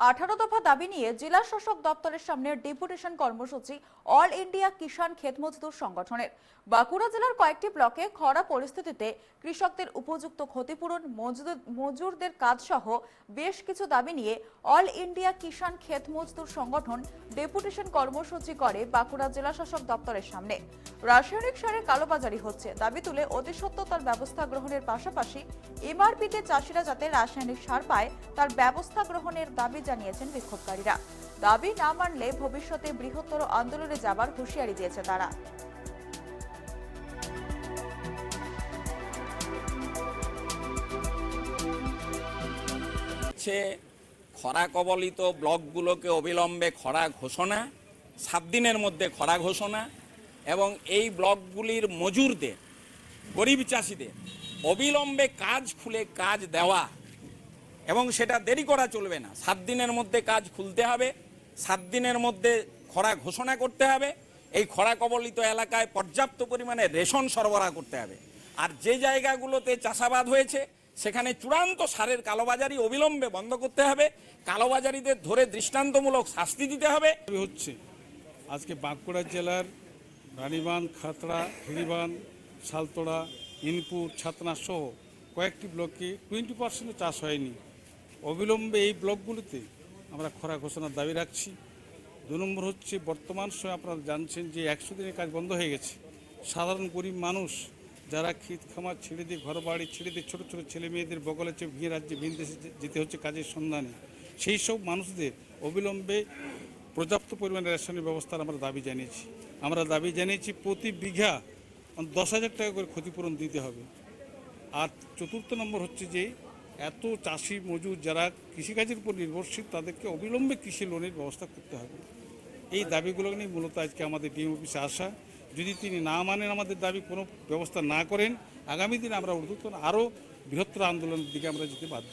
18 দফা দাবি নিয়ে জেলা শাসক দপ্তরের সামনে ডেপুটেশন কর্মসূচি অল ইন্ডিয়া কিষাণ ক্ষেত মজদুর সংগঠনের। বাঁকুড়া জেলার কয়েকটি ব্লকে খরা পরিস্থিতিতে কৃষকদের উপযুক্ত ক্ষতিপূরণ, মজুরদের কাজ সহ বেশ কিছু দাবি নিয়ে অল ইন্ডিয়া কিষাণ ক্ষেত মজদুর সংগঠন ডেপুটেশন কর্মসূচি করে বাঁকুড়া জেলা শাসক দপ্তরের সামনে। রাসায়নিক সারের কালোবাজারি হচ্ছে দাবি তুলে অতি সত্বর তার ব্যবস্থা গ্রহণের পাশাপাশি এমআরপিতে চাষিরা যাতে রাসায়নিক সার পায় তার ব্যবস্থা গ্রহণের দাবি জানিয়েছেন বিক্ষোভকারীরা। দাবি না মানলে ভবিষ্যতে বৃহত্তর আন্দোলনে যাবার হুঁশিয়ারি দিয়েছে তারা। খরা কবলিত ব্লকগুলোকে অবিলম্বে খরা ঘোষণা, 7 দিনের মধ্যে খরা ঘোষণা এবং এই ব্লকগুলির মজুরদের, গরিব চাষিদের অবিলম্বে কাজ খুলে কাজ দেওয়া এবং সেটা দেরি করা চলবে না। 7 দিনের মধ্যে কাজ খুলতে হবে, 7 দিনের মধ্যে খরা ঘোষণা করতে হবে। এই খরা কবলিত এলাকায় পর্যাপ্ত পরিমাণে রেশন সরবরাহ করতে হবে। আর যে জায়গাগুলোতে চাষাবাদ হয়েছে সেখানে চূড়ান্ত সারের কালোবাজারি অবিলম্বে বন্ধ করতে হবে। কালোবাজারিদের ধরে দৃষ্টান্তমূলক শাস্তি দিতে হবে। হচ্ছে আজকে বাঁকুড়া জেলার রানীবাঁধ, খাতড়া, হিড়িবাঁধ, সালতোড়া, ইনপুর, ছাতনা সহ কয়েকটি ব্লকে 20% চাষ হয়নি। অবিলম্বে এই ব্লকগুলিতে আমরা খরা ঘোষণার দাবি রাখছি। 2 নম্বর হচ্ছে বর্তমান সময়ে আপনারা জানছেন যে 100 দিনের কাজ বন্ধ হয়ে গেছে। সাধারণ গরিব মানুষ যারা ক্ষেত খামার ছেড়ে দিয়ে, ঘর বাড়ি ছেড়ে দিয়ে, ছোটো ছোটো ছেলে মেয়েদের বগলে চেয়ে ভিন রাজ্যে ভিন দেশে যেতে হচ্ছে কাজের সন্ধানে। সেই সব মানুষদের অবিলম্বে পর্যাপ্ত পরিমাণে রেশনের ব্যবস্থার আমরা দাবি জানিয়েছি। প্রতি বিঘা 10,000 টাকা করে ক্ষতিপূরণ দিতে হবে। আর 4র্থ নম্বর হচ্ছে যে এত চাষি মজুর যারা কৃষিকাজের উপর নির্ভরশীল তাদেরকে অবিলম্বে কৃষি লোনের ব্যবস্থা করতে হবে। এই দাবিগুলো নিয়ে মূলত আজকে আমাদের ডিএম অফিসে আসা। যদি তিনি না মানেন, আমাদের দাবি কোনো ব্যবস্থা না করেন, আগামী দিনে আমরা ঊর্ধ্বতন আরও বৃহত্তর আন্দোলনের দিকে আমরা যেতে বাধ্য।